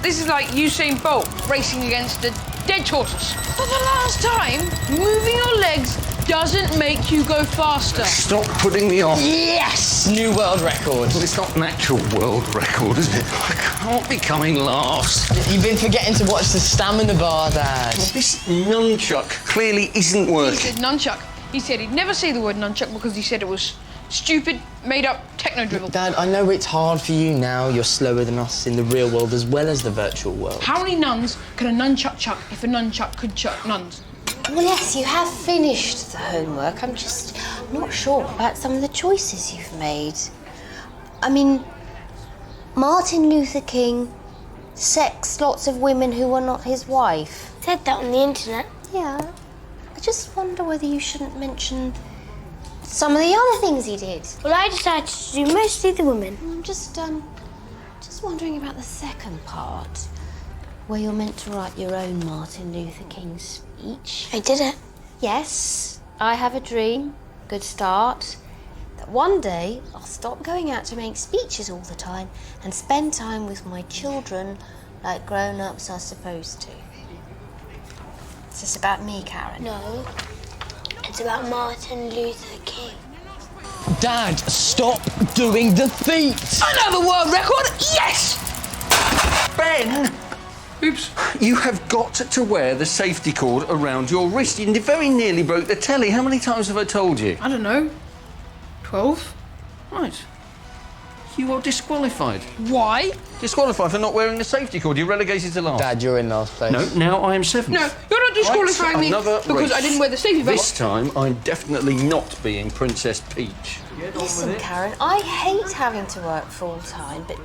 This is like Usain Bolt racing against a dead tortoise. For the last time, moving your legs doesn't make you go faster. Stop putting me off. Yes! New world record. Well, it's not an actual world record, is it? I can't be coming last. You've been forgetting to watch the stamina bar, Dad. Well, this nunchuck clearly isn't He working. said nunchuck. He said he'd never say the word nunchuck because he said it was stupid, made-up techno dribble. Dad, I know it's hard for you now. You're slower than us in the real world as well as the virtual world. How many nuns can a nunchuck chuck if a nunchuck could chuck nuns? Well, yes, you have finished the homework. I'm just not sure about some of the choices you've made. I mean, Martin Luther King sexed lots of women who were not his wife. Said that on the internet. Yeah. I just wonder whether you shouldn't mention some of the other things he did. Well, I decided to do mostly the women. I'm just wondering about the second part, where you're meant to write your own Martin Luther King speech. I did it. Yes, I have a dream, good start, that one day I'll stop going out to make speeches all the time and spend time with my children like grown-ups are supposed to. Is this about me, Karen? No, it's about Martin Luther King. Dad, stop doing the feet! Another world record? Yes! Ben! Oops. You have got to wear the safety cord around your wrist. You very nearly broke the telly. How many times have I told you? I don't know. 12? Right. You are disqualified. Why? Disqualified for not wearing the safety cord. You're relegated to last. Dad, you're in last place. No, now I am seventh. No, you're not disqualifying Right, me another because race. I didn't wear the safety belt. This time, I'm definitely not being Princess Peach. Listen, Karen, I hate having to work full-time, but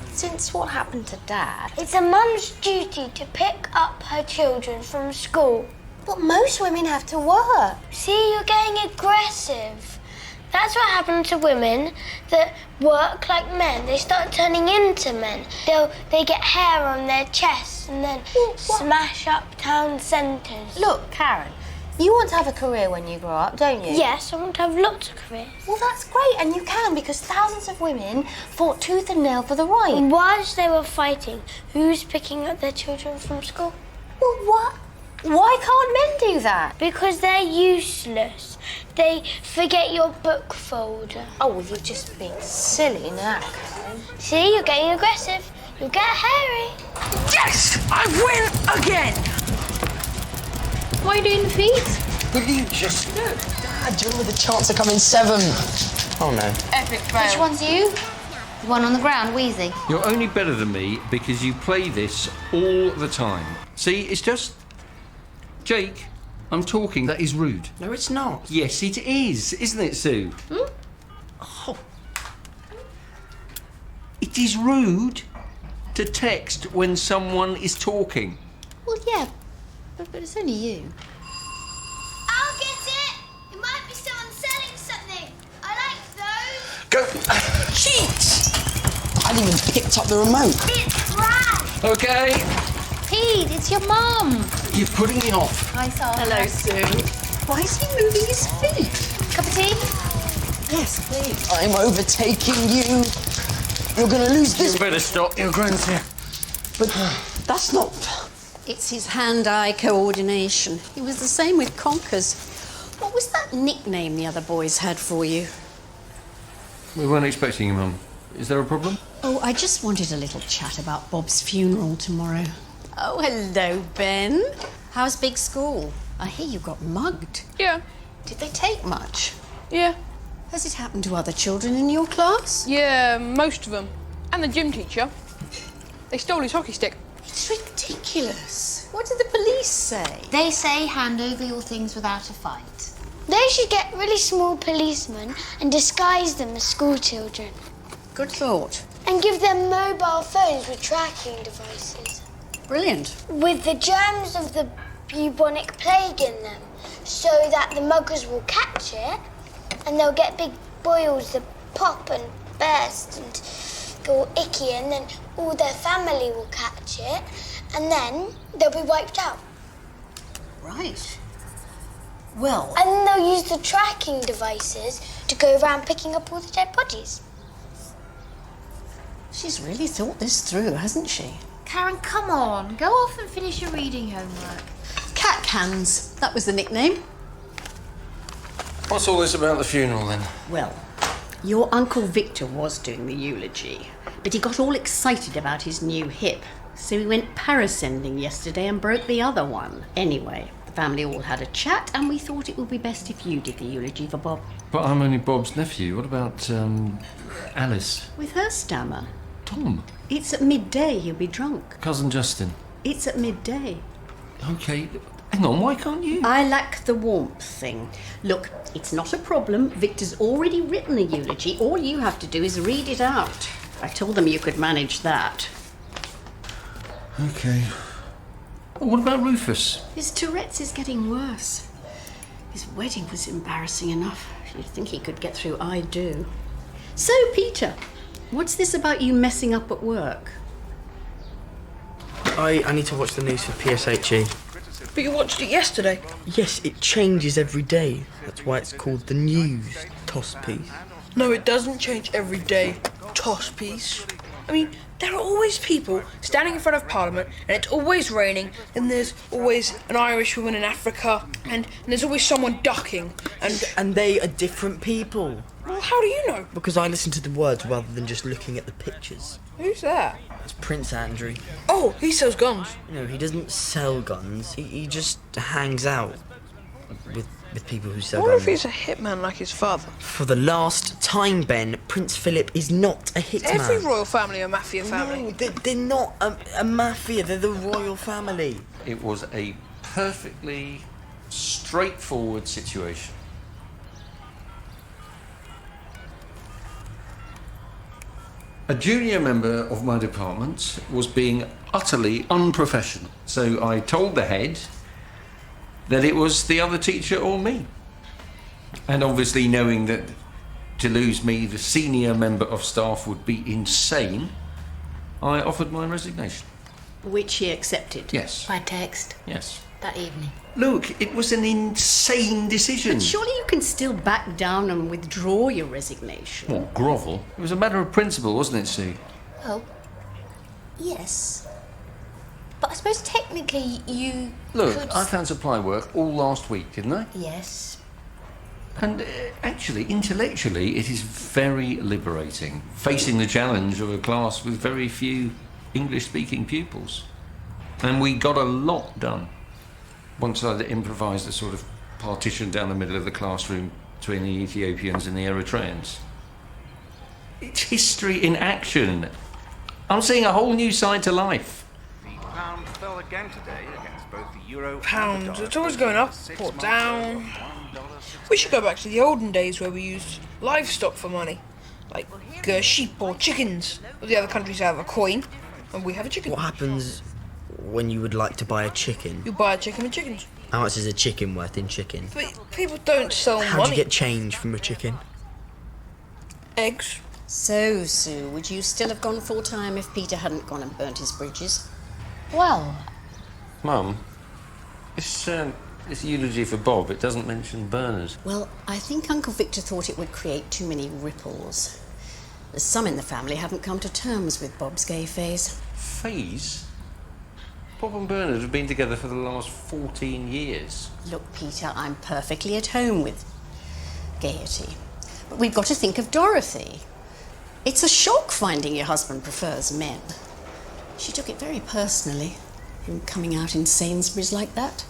since what happened to Dad... It's a mum's duty to pick up her children from school. But most women have to work. See, you're getting aggressive. That's what happened to women that work like men. They start turning into men. They get hair on their chests and then smash up town centres. Look, Karen, you want to have a career when you grow up, don't you? Yes, I want to have lots of careers. Well, that's great, and you can, because thousands of women fought tooth and nail for the right. And whilst they were fighting, who's picking up their children from school? Well, what? Why can't men do that? Because they're useless. They forget your book folder. Oh, well, you're just being silly now, Karen. See, you're getting aggressive. You'll get hairy. Yes! I win again! Why are you doing the feet? Will you just... Dad, you're with a chance of coming seventh. Oh, no. Epic fail. Which one's you? The one on the ground, wheezing. You're only better than me because you play this all the time. See, it's just... Jake, I'm talking. That is rude. No, it's not. Yes, it is. Isn't it, Sue? Oh. It is rude to text when someone is talking. Well, yeah, but it's only you. I'll get it. It might be someone selling something. I like those. Go. Cheat! I haven't even picked up the remote. It's Brad. Okay. Pete, it's your mum. You're putting me off. Hi, Sarah. Hello, Sue. Why is he moving his feet? Cup of tea? Yes, please. I'm overtaking you. You're going to lose this. You better stop. You're going to... But that's not... It's his hand-eye coordination. He was the same with Conkers. What was that nickname the other boys had for you? We weren't expecting you, Mum. Is there a problem? Oh, I just wanted a little chat about Bob's funeral tomorrow. Oh, hello, Ben. How's big school? I hear you got mugged. Yeah. Did they take much? Yeah. Has it happened to other children in your class? Yeah, most of them. And the gym teacher. They stole his hockey stick. It's ridiculous. What did the police say? They say hand over your things without a fight. They should get really small policemen and disguise them as school children. Good thought. And give them mobile phones with tracking devices. Brilliant. With the germs of the bubonic plague in them, so that the muggers will catch it and they'll get big boils that pop and burst and go all icky, and then all their family will catch it and then they'll be wiped out. Right. Well... And then they'll use the tracking devices to go around picking up all the dead bodies. She's really thought this through, hasn't she? Karen, come on. Go off and finish your reading homework. Cat Cans, that was the nickname. What's all this about the funeral, then? Well, your Uncle Victor was doing the eulogy, but he got all excited about his new hip, so he went parascending yesterday and broke the other one. Anyway, the family all had a chat, and we thought it would be best if you did the eulogy for Bob. But I'm only Bob's nephew. What about, Alice? With her stammer. Tom? It's at midday, he'll be drunk. Cousin Justin? It's at midday. OK. Hang on, why can't you? I lack the warmth thing. Look, it's not a problem. Victor's already written the eulogy. All you have to do is read it out. I told them you could manage that. OK. Well, what about Rufus? His Tourette's is getting worse. His wedding was embarrassing enough. You'd think he could get through I do. So, Peter, what's this about you messing up at work? I need to watch the news for PSHE. But you watched it yesterday. Yes, it changes every day. That's why it's called the news toss piece. No, it doesn't change every day. Toss piece. I mean, there are always people standing in front of Parliament, and it's always raining, and there's always an Irish woman in Africa, and there's always someone ducking, And they are different people. Well, how do you know? Because I listen to the words rather than just looking at the pictures. Who's that? It's Prince Andrew. Oh, he sells guns. You know, he doesn't sell guns. He just hangs out with people who I sell wonder guns. if he's a hitman like his father. For the last time, Ben, Prince Philip is not a hitman. Every royal family are mafia family. No, they're not a mafia. They're the royal family. It was a perfectly straightforward situation. A junior member of my department was being utterly unprofessional, so I told the head that it was the other teacher or me. And obviously knowing that to lose me, the senior member of staff, would be insane, I offered my resignation. Which he accepted. Yes. By text Yes. that evening. Look, it was an insane decision. But surely you can still back down and withdraw your resignation. What, grovel? It was a matter of principle, wasn't it, Sue? Oh, yes. But I suppose technically you Look, could... I found supply work all last week, didn't I? Yes. And actually, intellectually, it is very liberating, facing the challenge of a class with very few English-speaking pupils. And we got a lot done. Once I'd improvised a sort of partition down the middle of the classroom between the Ethiopians and the Eritreans. It's history in action. I'm seeing a whole new side to life. The pound fell again today against both the euro and the Pounds, dollar. it's always going up or down. We should go back to the olden days where we used livestock for money. Like sheep or chickens. The other countries have a coin, and we have a chicken. What happens when you would like to buy a chicken? You buy a chicken and chickens. How much is a chicken worth in chicken? But people don't sell How do money. you get change from a chicken? Eggs. So, Sue, would you still have gone full-time if Peter hadn't gone and burnt his bridges? Well, Mum, this eulogy for Bob, it doesn't mention Bernard. Well, I think Uncle Victor thought it would create too many ripples. Some in the family haven't come to terms with Bob's gay phase. Phase? Bob and Bernard have been together for the last 14 years. Look, Peter, I'm perfectly at home with gaiety. But we've got to think of Dorothy. It's a shock finding your husband prefers men. She took it very personally, him coming out in Sainsbury's like that.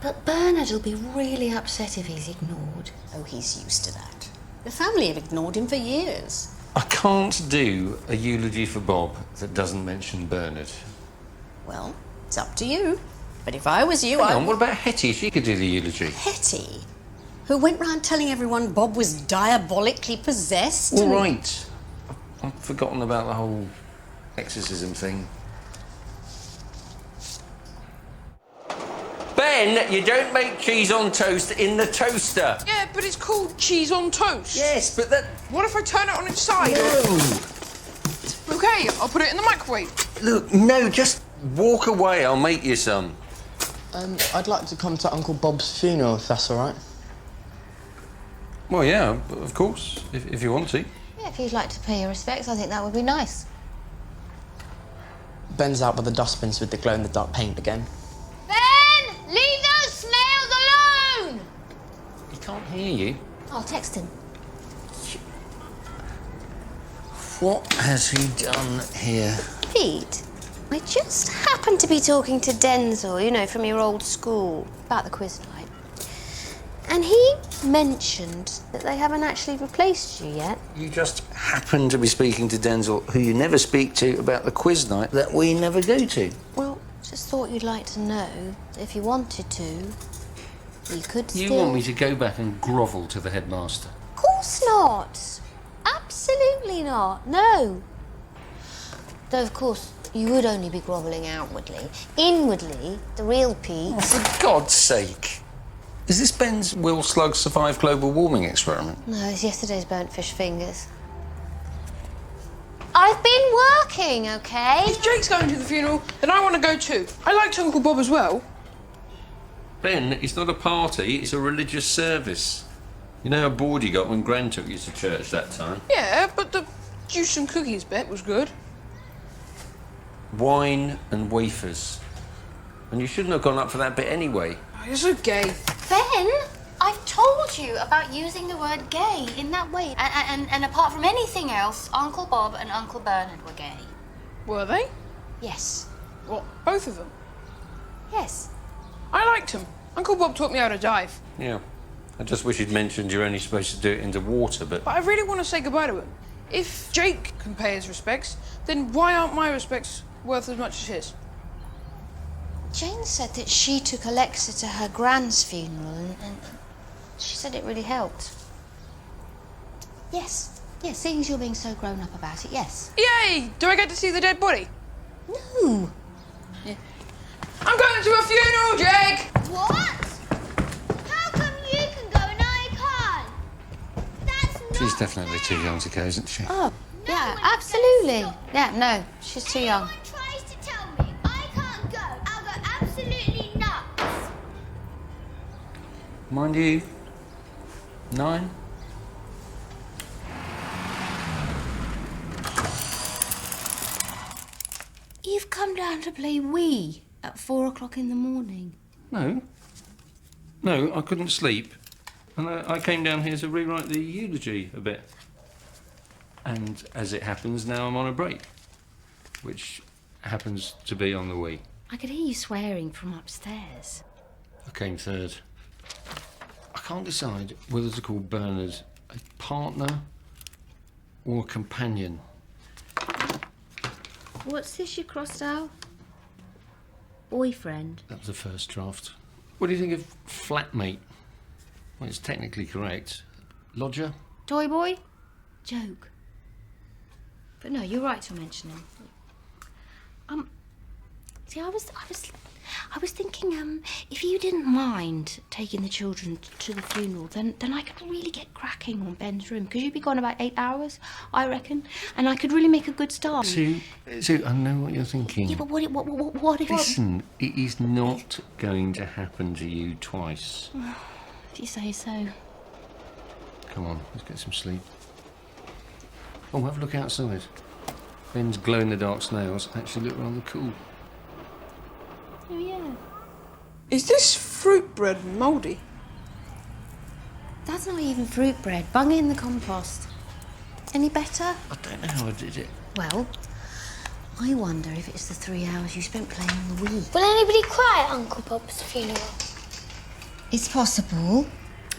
but Bernard will be really upset if he's ignored. Oh, he's used to that. The family have ignored him for years. I can't do a eulogy for Bob that doesn't mention Bernard. Well, it's up to you. But if I was you, Hang on, what about Hetty? She could do the eulogy. Hetty, who went round telling everyone Bob was diabolically possessed. All right. I've forgotten about the whole exorcism thing. Ben, you don't make cheese on toast in the toaster. Yeah, but it's called cheese on toast. Yes, but that... What if I turn it on its side? No. Okay, I'll put it in the microwave. Look, no, just walk away. I'll make you some. I'd like to come to Uncle Bob's funeral, if that's all right. Well, yeah, of course, if you want to. Yeah, if you'd like to pay your respects, I think that would be nice. Ben's out by the dustbins with the glow-in-the-dark paint again. Ben! Leave those snails alone! He can't hear you. I'll text him. What has he done here? Pete, I just happened to be talking to Denzel, you know, from your old school, about the quiz night. And he mentioned that they haven't actually replaced you yet. You just happen to be speaking to Denzel, who you never speak to, about the quiz night that we never go to. Well, just thought you'd like to know that if you wanted to, you could still... You want me to go back and grovel to the headmaster? Of course not. Absolutely not. No. Though, of course, you would only be grovelling outwardly. Inwardly, the real Pete... Oh, for God's sake. Is this Ben's Will Slugs Survive Global Warming experiment? No, it's yesterday's burnt fish fingers. I've been working, okay? If Jake's going to the funeral, then I want to go too. I liked Uncle Bob as well. Ben, it's not a party, it's a religious service. You know how bored you got when Gran took you to church that time? Yeah, but the juice and cookies bit was good. Wine and wafers. And you shouldn't have gone up for that bit anyway. Oh, you're so gay. Ben, I've told you about using the word gay in that way. And apart from anything else, Uncle Bob and Uncle Bernard were gay. Were they? Yes. What, both of them? Yes. I liked him. Uncle Bob taught me how to dive. Yeah. I just wish he'd mentioned you're only supposed to do it into water, but... But I really want to say goodbye to him. If Jake can pay his respects, then why aren't my respects worth as much as his? Jane said that she took Alexa to her grand's funeral and she said it really helped. Yes. Yes, seeing as you're being so grown up about it, yes. Yay! Do I get to see the dead body? No. Yeah. I'm going to a funeral, Jake! What? How come you can go and I can't? That's not She's definitely too young to go, isn't she? Oh, No yeah, one absolutely. says stop. Yeah, no, she's too young. If anyone tries to tell me I can't go, I'll go absolutely nuts. Mind you, 9? You've come down to play Wii at 4 o'clock in the morning. No. No, I couldn't sleep. And I came down here to rewrite the eulogy a bit. And as it happens, now I'm on a break. Which happens to be on the Wii. I could hear you swearing from upstairs. I came third. I can't decide whether to call Bernard a partner or a companion. What's this you crossed out? Boyfriend. That was the first draft. What do you think of flatmate? Well, it's technically correct. Lodger? Toy boy? Joke. But no, you're right to mention him. See, I was thinking, if you didn't mind taking the children to the funeral, then I could really get cracking on Ben's room, because you'd be gone about 8 hours, I reckon, and I could really make a good start. Sue, I know what you're thinking. Yeah, but what if... Listen, it is not going to happen to you twice. If you say so. Come on, let's get some sleep. Oh, have a look outside. Ben's glow-in-the-dark snails actually look rather cool. Oh, yeah. Is this fruit bread mouldy? That's not even fruit bread. Bung it in the compost. Any better? I don't know how I did it. Well, I wonder if it's the 3 hours you spent playing on the Wii. Will anybody cry at Uncle Bob's funeral? It's possible.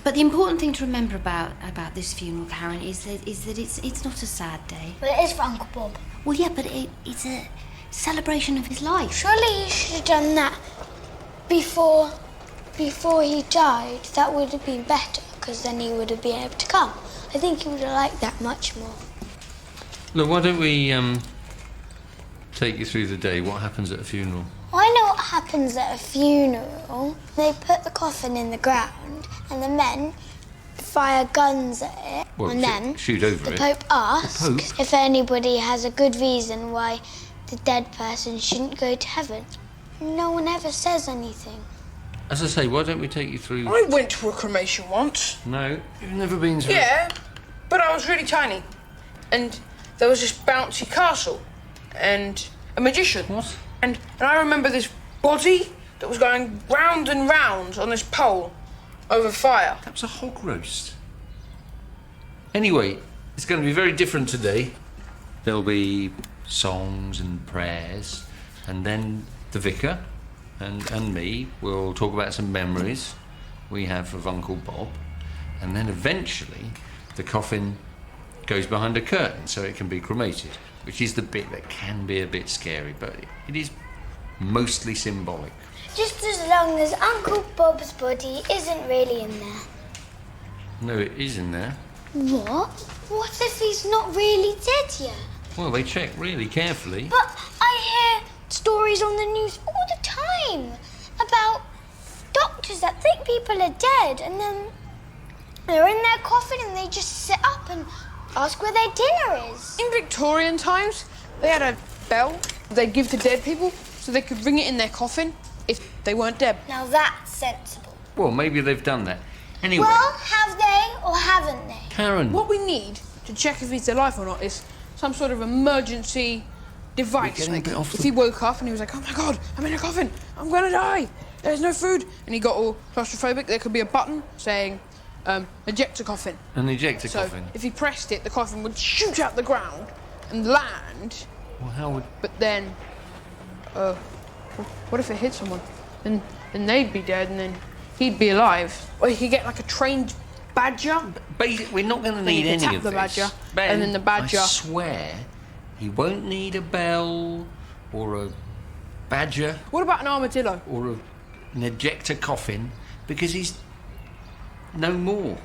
But the important thing to remember about this funeral, Karen, is that it's not a sad day. Well, it is for Uncle Bob. Well, yeah, but it's a celebration of his life. Surely you should have done that before he died. That would have been better, because then he would have been able to come. I think he would have liked that much more. Look, why don't we take you through the day? What happens at a funeral? I know what happens at a funeral. They put the coffin in the ground and the men fire guns at it, Well, and then shoot over the it. Pope asks The Pope? if anybody has a good reason why the dead person shouldn't go to heaven. No one ever says anything. As I say, why don't we take you through... I went to a cremation once. No, you've never been to... Yeah, but I was really tiny. And there was this bouncy castle. And a magician. What? And I remember this body that was going round and round on this pole over fire. That was a hog roast. Anyway, it's going to be very different today. There'll be songs and prayers, and then the vicar and me will talk about some memories we have of Uncle Bob, and then eventually the coffin goes behind a curtain so it can be cremated, which is the bit that can be a bit scary, but it is mostly symbolic. Just as long as Uncle Bob's body isn't really in there. No, it is in there. What? What if he's not really dead yet? Well, they check really carefully. But I hear stories on the news all the time about doctors that think people are dead and then they're in their coffin and they just sit up and ask where their dinner is. In Victorian times, they had a bell they'd give to dead people so they could ring it in their coffin if they weren't dead. Now that's sensible. Well, maybe they've done that. Anyway, Well, have they or haven't they? Karen. What we need to check if he's alive or not is some sort of emergency device. getting a bit off if the- he woke up and he was like, oh my God, I'm in a coffin, I'm gonna die, there's no food, and he got all claustrophobic, there could be a button saying, eject a coffin. An ejector So coffin. if he pressed it, the coffin would shoot out the ground and land, Well, how would... but then, what if it hit someone? Then they'd be dead and then he'd be alive. Or he could get like a trained badger. Basically, we're not going to Then you need can any tap of the this. badger, Ben, and then the badger- I swear, he won't need a bell or a badger What about an armadillo? or an ejector coffin because he's no more.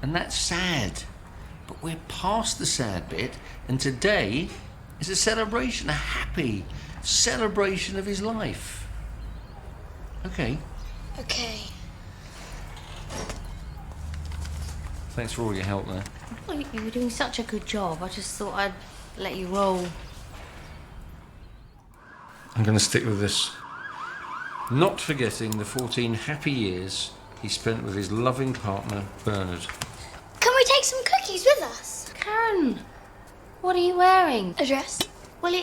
And that's sad. But we're past the sad bit, and today is a celebration, a happy celebration of his life. Okay. Okay. Thanks for all your help there. Well, you were doing such a good job. I just thought I'd let you roll. I'm going to stick with this. Not forgetting the 14 happy years he spent with his loving partner, Bernard. Can we take some cookies with us? Karen, what are you wearing? A dress? Well,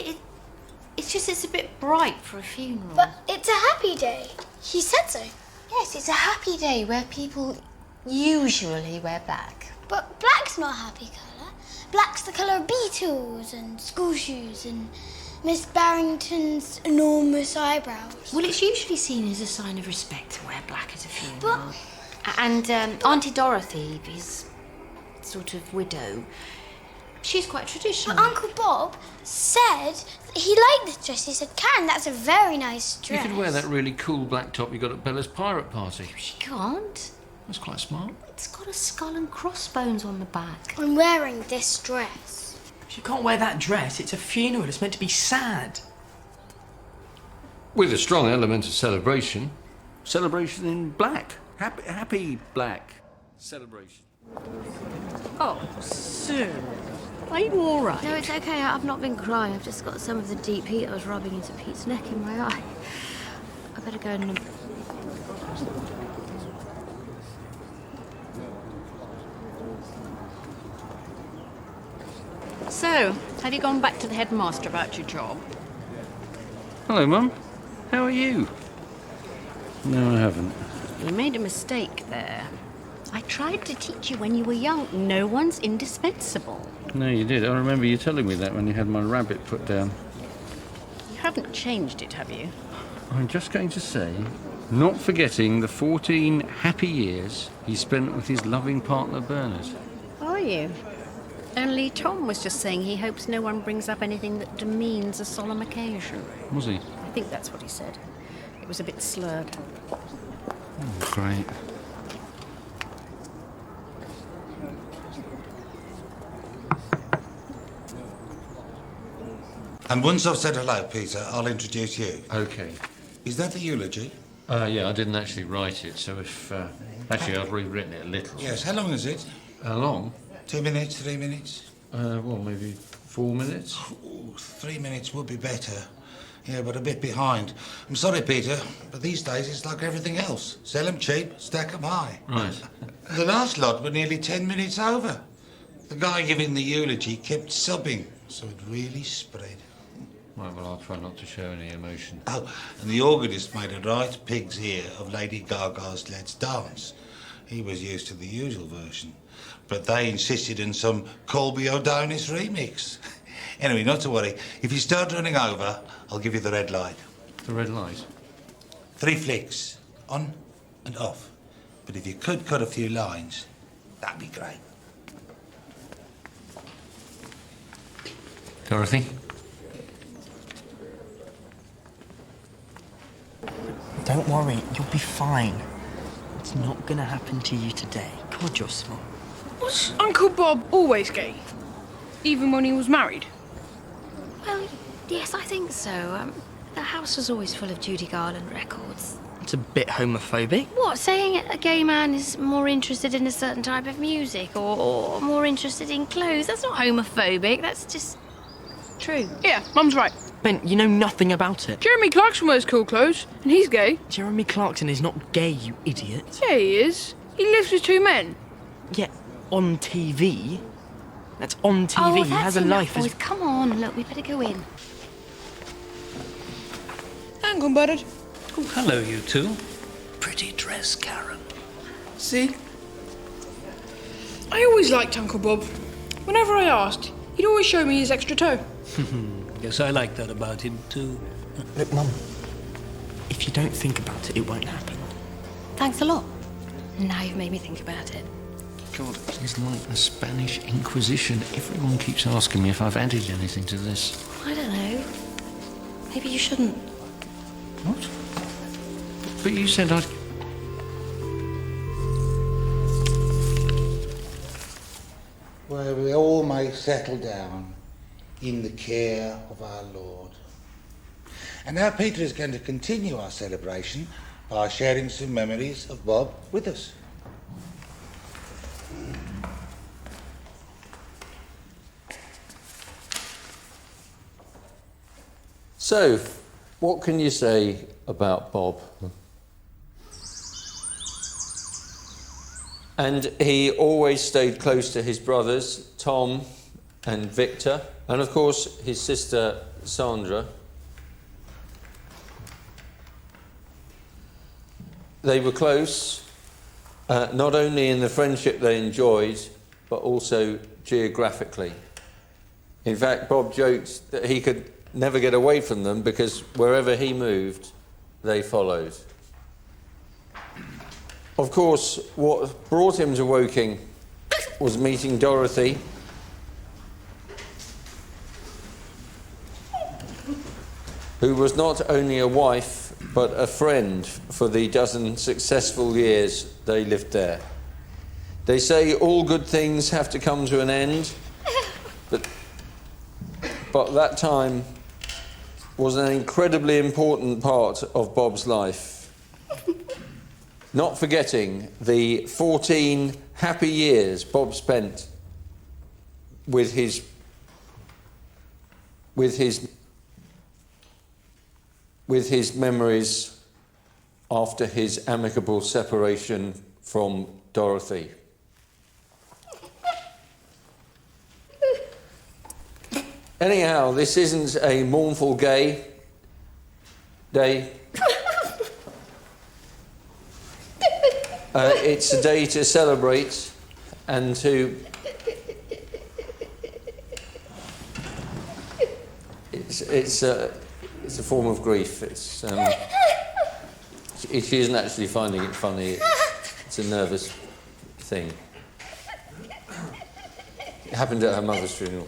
it's a bit bright for a funeral. But it's a happy day. He said so. yes, it's a happy day where people usually wear black. But black's not a happy colour. Black's the colour of beetles and school shoes and Miss Barrington's enormous eyebrows. Well, it's usually seen as a sign of respect to wear black at a funeral. And Auntie Dorothy, his sort of widow, she's quite traditional. But Uncle Bob said that he liked this dress. He said, Karen, that's a very nice You dress. could wear that really cool black top you got at Bella's pirate party. She can't. That's quite smart. It's got a skull and crossbones on the back. I'm wearing this dress. She can't wear that dress. It's a funeral. It's meant to be sad. With a strong element of celebration. Celebration in black. Happy black celebration. Oh, Sue. Are you all right? No, it's okay. I've not been crying. I've just got some of the deep heat I was rubbing into Pete's neck in my eye. I better go and... So, have you gone back to the headmaster about your job? Hello, Mum. How are you? No, I haven't. You made a mistake there. I tried to teach you when you were young. No one's indispensable. No, you did. I remember you telling me that when you had my rabbit put down. You haven't changed it, have you? I'm just going to say, not forgetting the 14 happy years he spent with his loving partner, Bernard. Are you? Only Tom was just saying he hopes no one brings up anything that demeans a solemn occasion. Was he? I think that's what he said. It was a bit slurred. Oh, great. And once I've said hello, Peter, I'll introduce you. Okay. Is that the eulogy? Yeah, I didn't actually write it, so if... actually, I've rewritten it a little. Yes. How long is it? How long? 2 minutes, 3 minutes? Well, maybe 4 minutes. Ooh, 3 minutes would be better. Yeah, but a bit behind. I'm sorry, Peter, but these days it's like everything else. Sell 'em cheap, stack 'em high. Right. The last lot were nearly 10 minutes over. The guy giving the eulogy kept subbing, so it really spread. Right, well, I'll try not to show any emotion. Oh, and the organist made a right pig's ear of Lady Gaga's Let's Dance. He was used to the usual version, but they insisted on some Colby O'Donis remix. Anyway, not to worry. If you start running over, I'll give you the red light. The red light? 3 flicks, on and off. But if you could cut a few lines, that'd be great. Dorothy? Don't worry, you'll be fine. It's not gonna happen to you today. God, you're smart. Was Uncle Bob always gay? Even when he was married? Well, yes, I think so. The house was always full of Judy Garland records. It's a bit homophobic. What, saying a gay man is more interested in a certain type of music or more interested in clothes? That's not homophobic, that's just true. Yeah, Mum's right. Ben, you know nothing about it. Jeremy Clarkson wears cool clothes, and he's gay. Jeremy Clarkson is not gay, you idiot. Yeah, he is. He lives with 2 men. Yeah, on TV. That's on TV. Oh, He that's has a enough, life boys. as... Come on, look, we better go in. Hang on, Bernard. Oh, hello, you two. Pretty dress, Karen. See? I always liked Uncle Bob. Whenever I asked, he'd always show me his extra toe. Yes, I like that about him, too. Look, Mum, if you don't think about it, it won't happen. Thanks a lot. Now you've made me think about it. God, it's like the Spanish Inquisition. Everyone keeps asking me if I've added anything to this. I don't know. Maybe you shouldn't. What? But you said I'd... Where we all may settle down in the care of our Lord. And now Peter is going to continue our celebration by sharing some memories of Bob with us. So, what can you say about Bob? And he always stayed close to his brothers, Tom and Victor, and of course his sister Sandra. They were close, not only in the friendship they enjoyed, but also geographically. In fact, Bob joked that he could never get away from them because wherever he moved, they followed. Of course, what brought him to Woking was meeting Dorothy, who was not only a wife, but a friend for the dozen successful years they lived there. They say all good things have to come to an end, but that time was an incredibly important part of Bob's life. Not forgetting the 14 happy years Bob spent with his memories after his amicable separation from Dorothy. Anyhow, this isn't a mournful gay day. It's a day to celebrate and to... It's a form of grief. She isn't actually finding it funny. It's a nervous thing. It happened at her mother's funeral.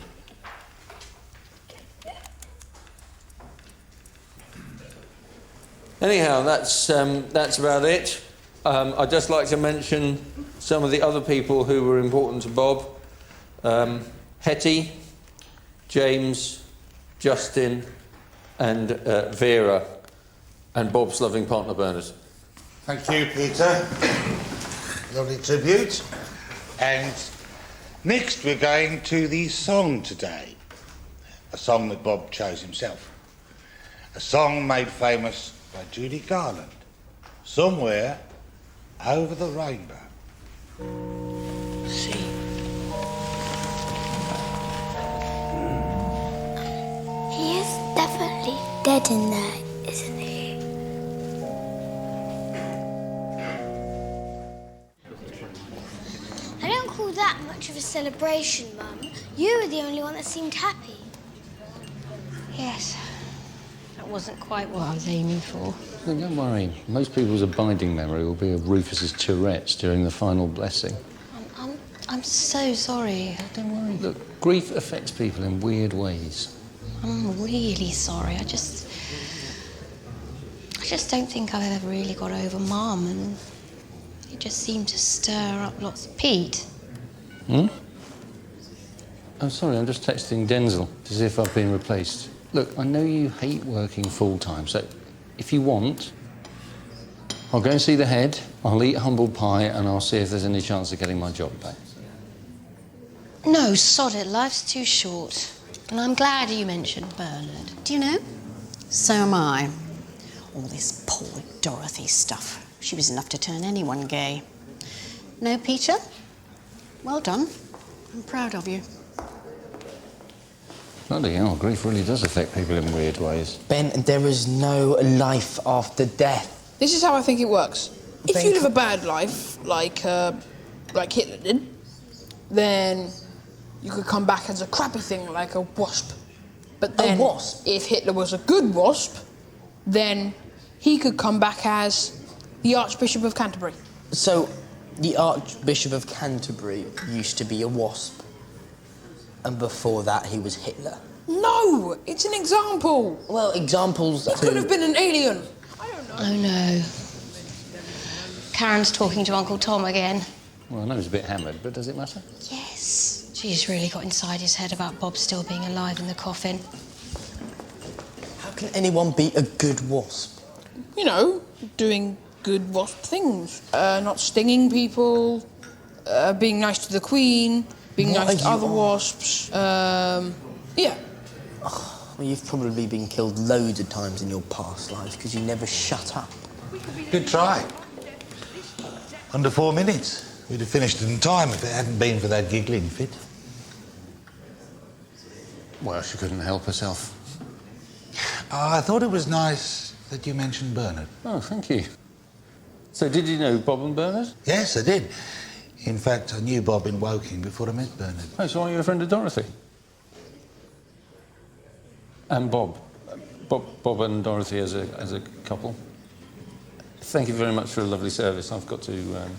Anyhow, that's about it. I'd just like to mention some of the other people who were important to Bob. Hetty, James, Justin, and Vera, and Bob's loving partner, Bernard. Thank you, Peter. Lovely tribute. And next we're going to the song today. A song that Bob chose himself. A song made famous by Judy Garland. Somewhere over the rainbow. See? He is definitely dead in there, isn't he? I don't call that much of a celebration, Mum. You were the only one that seemed happy. Yes. That wasn't quite what I was aiming for. Look, don't worry. Most people's abiding memory will be of Rufus's Tourette's during the final blessing. I'm so sorry. Don't worry. Look, grief affects people in weird ways. I'm really sorry. I just don't think I've ever really got over Mum, and it just seemed to stir up lots. Pete? Hmm? Oh, sorry, I'm just texting Denzel to see if I've been replaced. Look, I know you hate working full-time, so if you want, I'll go and see the head, I'll eat humble pie, and I'll see if there's any chance of getting my job back. No, sod it. Life's too short. And I'm glad you mentioned Bernard. Do you know? So am I. All this poor Dorothy stuff. She was enough to turn anyone gay. No, Peter? Well done. I'm proud of you. Bloody hell, grief really does affect people in weird ways. Ben, there is no life after death. This is how I think it works. If you live a bad life, like Hitler did, then you could come back as a crappy thing, like a wasp. But then, A wasp? if Hitler was a good wasp, then he could come back as the Archbishop of Canterbury. So, the Archbishop of Canterbury used to be a wasp, and before that he was Hitler. No, it's an example. Well, examples It could have been an alien. Oh no. Karen's talking to Uncle Tom again. Well, I know he's a bit hammered, but does it matter? Yes. She's really got inside his head about Bob still being alive in the coffin. How can anyone be a good wasp? You know, doing good wasp things. Not stinging people, being nice to the Queen, being What nice to are you other on? wasps. Yeah. Well, you've probably been killed loads of times in your past lives because you never shut up. Good try. Under 4 minutes. We'd have finished in time if it hadn't been for that giggling fit. Well, she couldn't help herself. I thought it was nice that you mentioned Bernard. Oh, thank you. So, did you know Bob and Bernard? Yes, I did. In fact, I knew Bob in Woking before I met Bernard. Oh, so are you a friend of Dorothy? And Bob. Bob and Dorothy as a couple. Thank you very much for a lovely service. I've got to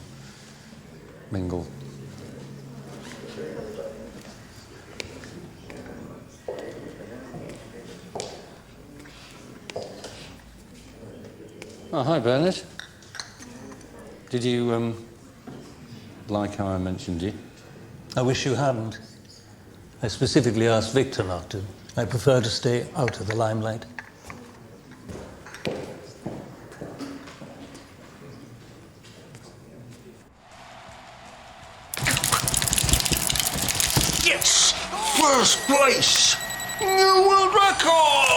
mingle. Oh, hi, Bernard. Did you, like how I mentioned you? I wish you hadn't. I specifically asked Victor not to. I prefer to stay out of the limelight. Yes! First place! New world record!